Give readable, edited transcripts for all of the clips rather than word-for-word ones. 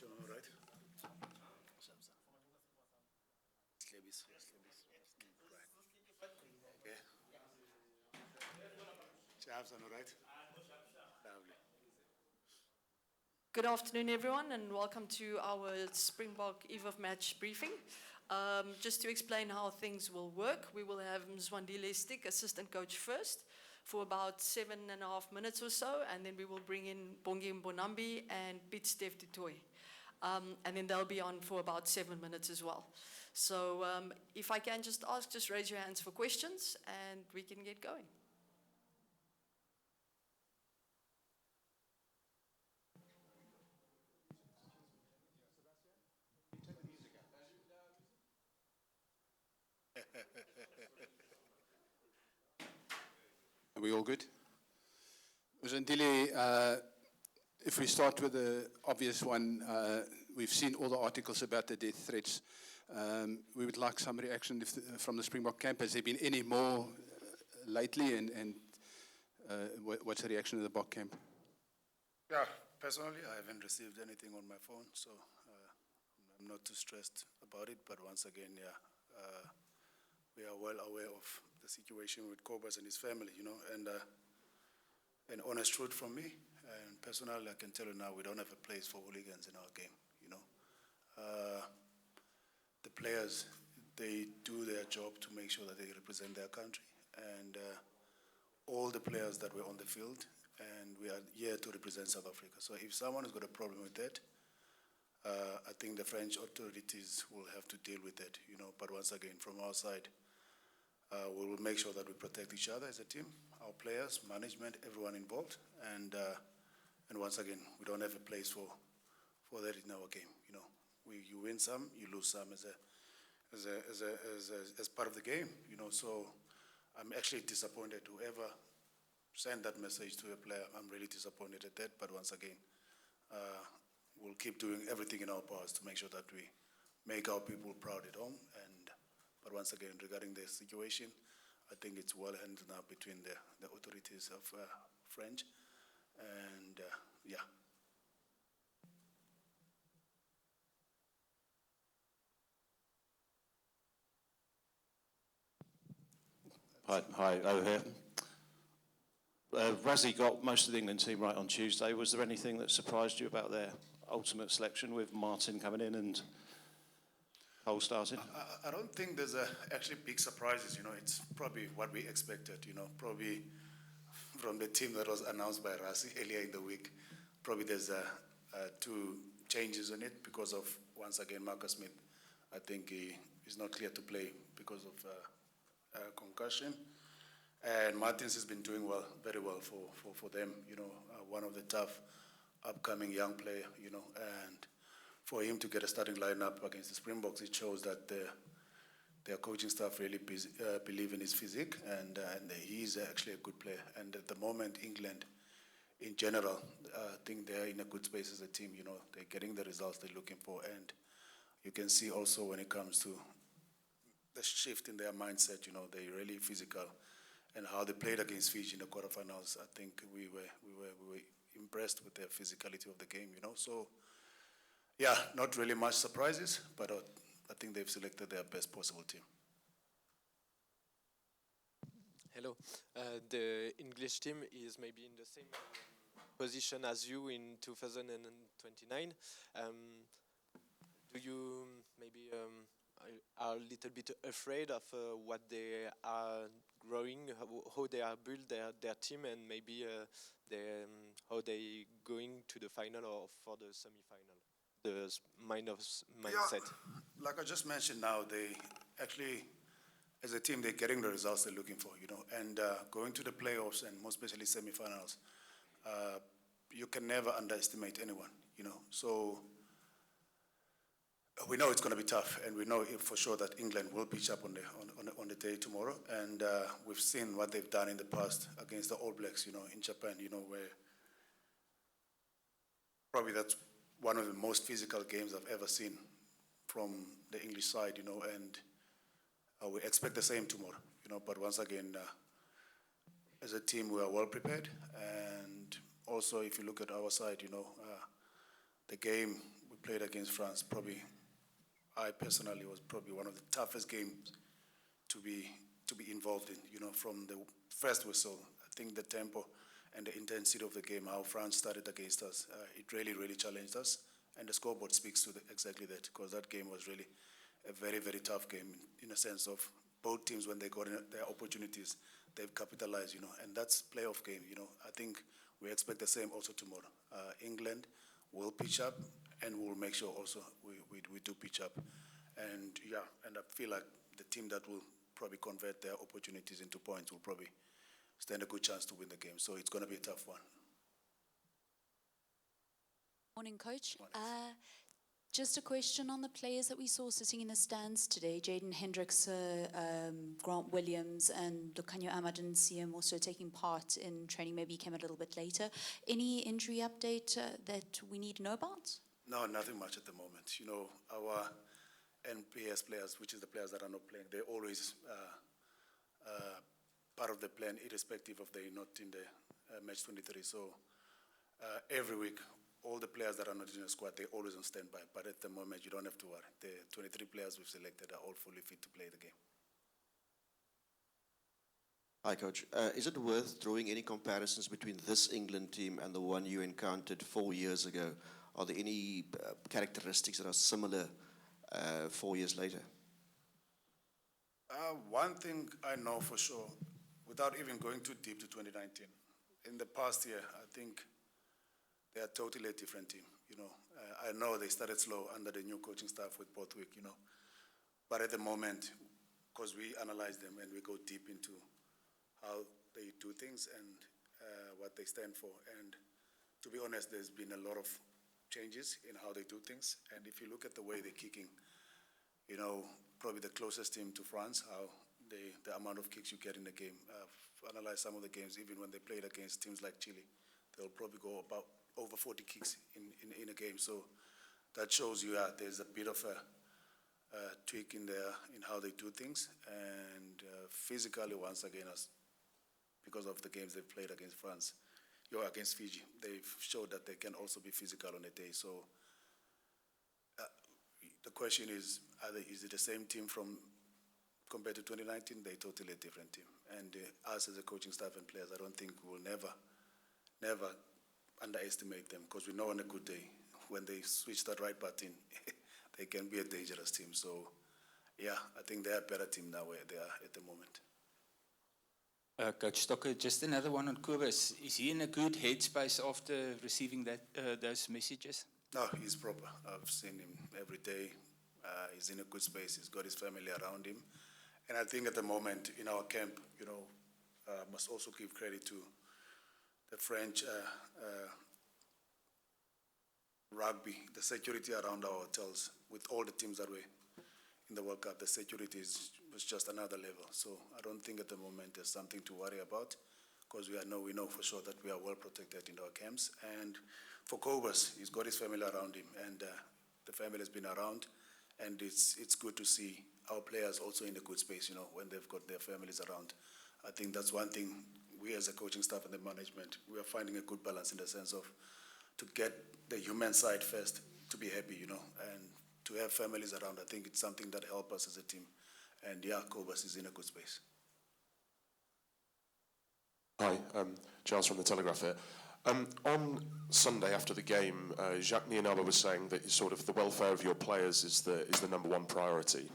All right. Okay. Chaps, all right. Lovely. Good afternoon, everyone, and welcome to our Springbok Eve of Match briefing. Just to explain how things will work, we will have Mzwandile Stick, assistant coach, first for about 7.5 minutes or so, and then we will bring in Bongi Mbonambi and Pete Steph Dutoy. And then they'll be on for about 7 minutes as well. So if I can just ask, just raise your hands for questions, and we can get going. Are we all good? Mzwandile, if we start with the obvious one, we've seen all the articles about the death threats. We would like some reaction from the Springbok camp. Has there been any more lately, and what's the reaction of the Bok camp? Yeah, personally, I haven't received anything on my phone, so I'm not too stressed about it. But once again, we are well aware of the situation with Kobus and his family, and an honest truth from me. And personally, I can tell you now, we don't have a place for hooligans in our game, The players, they do their job to make sure that they represent their country. And all the players that were on the field, and we are here to represent South Africa. So if someone has got a problem with that, I think the French authorities will have to deal with that, But once again, from our side, we will make sure that we protect each other as a team, our players, management, everyone involved. And once again, we don't have a place for that in our game, You win some, you lose some as part of the game, So I'm actually disappointed. Whoever sent that message to a player, I'm really disappointed at that. But once again, we'll keep doing everything in our powers to make sure that we make our people proud at home. But once again, regarding the situation, I think it's well handled now between the authorities of French. And yeah. Hi, over here. Rassie got most of the England team right on Tuesday. Was there anything that surprised you about their ultimate selection with Martin coming in and Cole starting? I don't think there's actually big surprises, It's probably what we expected, Probably from the team that was announced by Rassie earlier in the week. Probably there's two changes in it because of, once again, Marcus Smith. I think he is not clear to play because of concussion. And Martins has been doing well, very well for them, one of the tough upcoming young player, and for him to get a starting lineup against the Springboks, it shows that their coaching staff really believe in his physique, and he's actually a good player. And at the moment, England, in general, I think they're in a good space as a team, They're getting the results they're looking for, and you can see also when it comes to the shift in their mindset, they're really physical. And how they played against Fiji in the quarterfinals, I think we were impressed with the physicality of the game, So, yeah, not really much surprises, but I think they've selected their best possible team. Hello. The English team is maybe in the same position as you in 2029. Do you maybe are a little bit afraid of what they are growing, how they are build their team, and maybe how they going to the final or for the semi-final? The mindset. Yeah, like I just mentioned now, they actually, as a team, they're getting the results they're looking for, and going to the playoffs and more especially semi-finals, you can never underestimate anyone, So we know it's going to be tough, and we know for sure that England will pitch up on the day tomorrow. And we've seen what they've done in the past against the All Blacks, in Japan, where probably that's one of the most physical games I've ever seen from the English side, and we expect the same tomorrow, But once again, as a team, we are well prepared. And also, if you look at our side, the game, we played against France, probably, I personally was probably one of the toughest games to be involved in. You know, from the first whistle, I think the tempo and the intensity of the game, how France started against us, it really, really challenged us. And the scoreboard speaks to exactly that, because that game was really a very, very tough game in a sense of both teams, when they got their opportunities, they've capitalized, you know, and that's playoff game, you know. I think we expect the same also tomorrow. England will pitch up, and we'll make sure also we do pitch up. And yeah, and I feel like the team that will probably convert their opportunities into points will probably stand a good chance to win the game. So it's going to be a tough one. Morning, Coach. Morning. Just a question on the players that we saw sitting in the stands today. Jaden Hendricks, Grant Williams, and Lucanio Ama, didn't see him also taking part in training. Maybe he came a little bit later. Any injury update that we need to know about? No, nothing much at the moment. You know, our NPS players, which is the players that are not playing, they're always part of the plan, irrespective of they're not in the match 23. So every week, all the players that are not in the squad, they're always on standby. But at the moment, you don't have to worry. The 23 players we've selected are all fully fit to play the game. Hi, Coach. Is it worth drawing any comparisons between this England team and the one you encountered 4 years ago? Are there any characteristics that are similar 4 years later? One thing I know for sure, without even going too deep to 2019, in the past year, I think they are totally a different team. You know, I know they started slow under the new coaching staff with Borthwick, you know, but at the moment, because we analyze them and we go deep into how they do things and what they stand for. And to be honest, there's been a lot of changes in how they do things. And if you look at the way they're kicking, you know, probably the closest team to France, how the amount of kicks you get in the game. I've analyzed some of the games, even when they played against teams like Chile, they'll probably go about over 40 kicks in a game. So that shows you there's a bit of a tweak in there in how they do things. And physically, once again, because of the games they've played against France, against Fiji, they've showed that they can also be physical on a day. So the question is it the same team compared to 2019? They're totally a different team. And us as a coaching staff and players, I don't think we'll never underestimate them, because we know on a good day, when they switch that right button, they can be a dangerous team. So, yeah, I think they're a better team now where they are at the moment. Coach Stocker, just another one on Kobus. Is he in a good headspace after receiving those messages? No, he's proper. I've seen him every day. He's in a good space. He's got his family around him. And I think at the moment in our camp, you know, must also give credit to the French rugby, the security around our hotels, with all the teams that were in the World Cup, the security was just another level. So I don't think at the moment there's something to worry about, because we know for sure that we are well protected in our camps. And for Kobus, he's got his family around him, and the family has been around, and it's good to see our players also in a good space, you know, when they've got their families around. I think that's one thing we as a coaching staff and the management, we are finding a good balance in the sense of to get the human side first, to be happy, you know, and to have families around. I think it's something that helps us as a team. And yeah, Kobus is in a good space. Hi, Giles from The Telegraph here. On Sunday after the game, Jacques Nienaba was saying that sort of the welfare of your players is the number one priority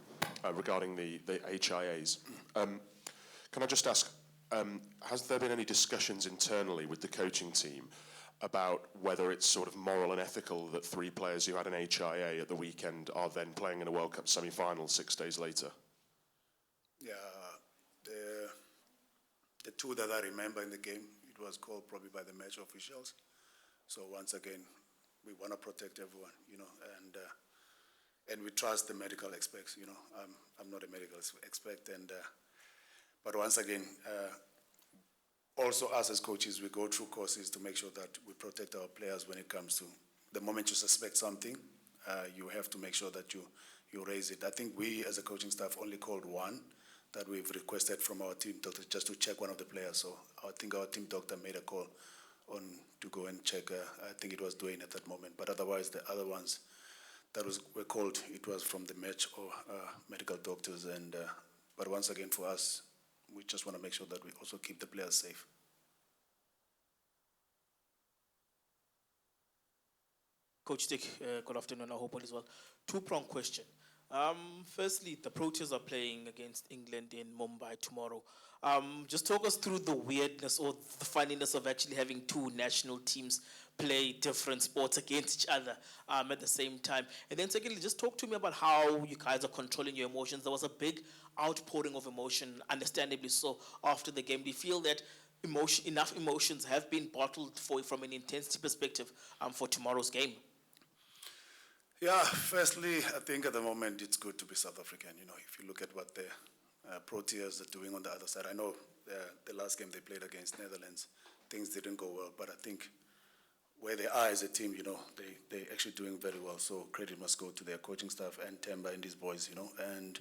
regarding the HIAs. Can I just ask, has there been any discussions internally with the coaching team about whether it's sort of moral and ethical that 3 players who had an HIA at the weekend are then playing in a World Cup semi-final 6 days later? Yeah, the 2 that I remember in the game, it was called probably by the match officials. So once again, we want to protect everyone, you know, and we trust the medical experts, you know. I'm not a medical expert, but once again, also us as coaches, we go through courses to make sure that we protect our players when it comes to the moment you suspect something, you have to make sure that you raise it. I think we as a coaching staff only called one that we've requested from our team doctor just to check one of the players. So I think our team doctor made a call on to go and check. I think it was Dwayne at that moment. But otherwise, the other ones, were called, it was from the match or medical doctors. But once again, for us, we just want to make sure that we also keep the players safe. Coach Stick, good afternoon. I hope all is well. Two-pronged question. Firstly, the Proteas are playing against England in Mumbai tomorrow. Just talk us through the weirdness or the funniness of actually having two national teams play different sports against each other at the same time. And then secondly, just talk to me about how you guys are controlling your emotions. There was a big outpouring of emotion, understandably so, after the game. Do you feel that enough emotions have been bottled from an intensity perspective for tomorrow's game? Yeah, firstly, I think at the moment it's good to be South African. You know, if you look at what the Proteas are doing on the other side, I know the last game they played against Netherlands, things didn't go well, but I think where they are as a team, you know, they're actually doing very well. So credit must go to their coaching staff and Temba and these boys, you know, and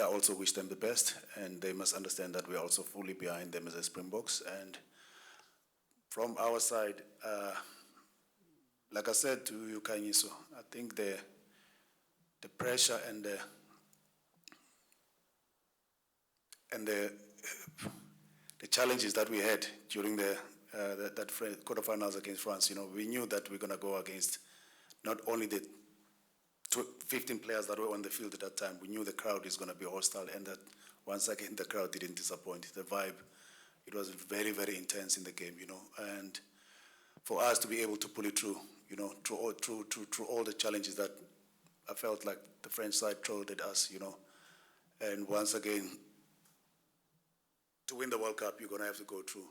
I also wish them the best, and they must understand that we're also fully behind them as a Springboks. And from our side, like I said to you, Kanyiso, I think the pressure and the challenges that we had during that quarterfinals against France, you know, we knew that we're going to go against not only the 15 players that were on the field at that time. We knew the crowd is going to be hostile, and that once again the crowd didn't disappoint. The vibe, it was very, very intense in the game, you know, and for us to be able to pull it through, you know, through all the challenges that I felt like the French side threw at us, you know, and once again, to win the World Cup, you're going to have to go through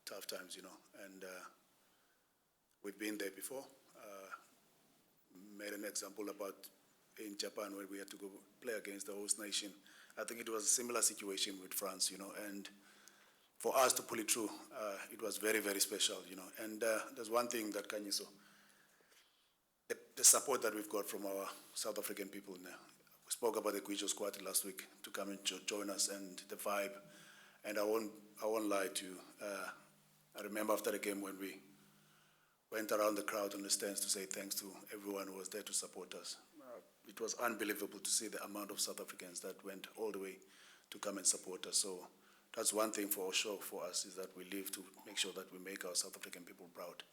tough times, you know, and we've been there before. Made an example about in Japan where we had to go play against the host nation. I think it was a similar situation with France, you know, and for us to pull it through, it was very, very special, you know. And there's one thing that Kanyiso, the support that we've got from our South African people now. We spoke about the Guijo squad last week to come and join us, and the vibe. And I won't lie to you. I remember after the game when we went around the crowd on the stands to say thanks to everyone who was there to support us. It was unbelievable to see the amount of South Africans that went all the way to come and support us. So that's one thing for sure for us, is that we live to make sure that we make our South African people proud.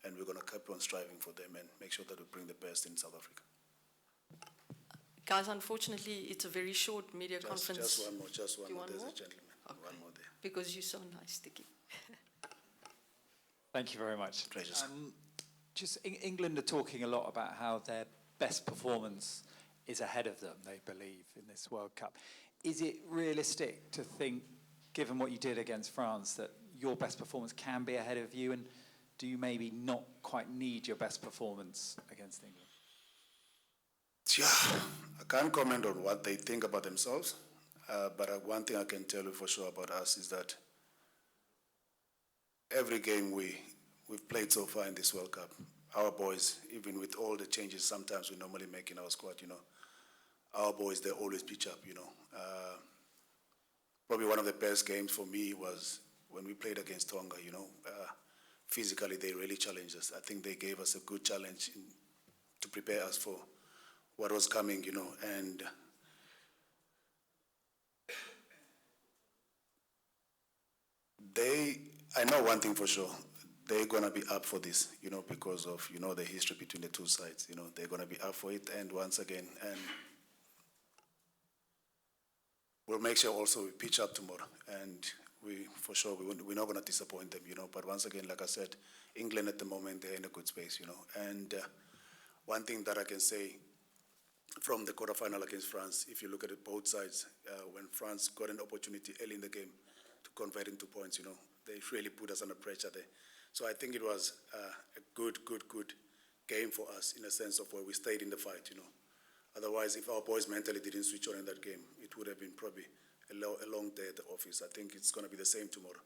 And we're going to keep on striving for them and make sure that we bring the best in South Africa. Guys, unfortunately, it's a very short media conference. Just one more. There's a gentleman. Okay. One more there. Because you're so nice, Sticky. Thank you very much. Pleasure. England are talking a lot about how their best performance is ahead of them, they believe, in this World Cup. Is it realistic to think, given what you did against France, that your best performance can be ahead of you? And do you maybe not quite need your best performance against England? Yeah, I can't comment on what they think about themselves, but one thing I can tell you for sure about us is that every game we've played so far in this World Cup, our boys, even with all the changes sometimes we normally make in our squad, you know, our boys, they always pitch up, you know. Probably one of the best games for me was when we played against Tonga, you know. Physically, they really challenged us. I think they gave us a good challenge to prepare us for what was coming, you know, and I know one thing for sure, they're going to be up for this, you know, because of, you know, the history between the two sides, you know, they're going to be up for it, and once again, and we'll make sure also we pitch up tomorrow, and we're not going to disappoint them, you know, but once again, like I said, England at the moment, they're in a good space, you know, and one thing that I can say from the quarterfinal against France, if you look at it both sides, when France got an opportunity early in the game to convert into points, you know, they really put us under pressure there. So I think it was a good game for us in a sense of where we stayed in the fight, you know. Otherwise, if our boys mentally didn't switch on in that game, it would have been probably a long day at the office. I think it's going to be the same tomorrow.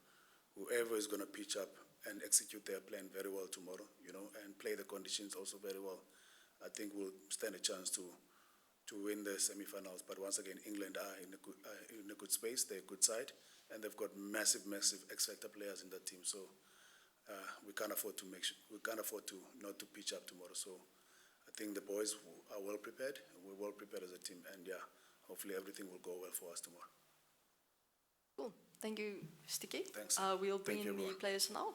Whoever is going to pitch up and execute their plan very well tomorrow, you know, and play the conditions also very well, I think we'll stand a chance to win the semi-finals. But once again, England are in a good space. They're a good side, and they've got massive X-factor players in that team. So we can't afford to not to pitch up tomorrow. So I think the boys are well prepared. We're well prepared as a team, and yeah, hopefully everything will go well for us tomorrow. Cool. Thank you, Sticky. Thanks. We'll Thank bring you, in the everyone. players now.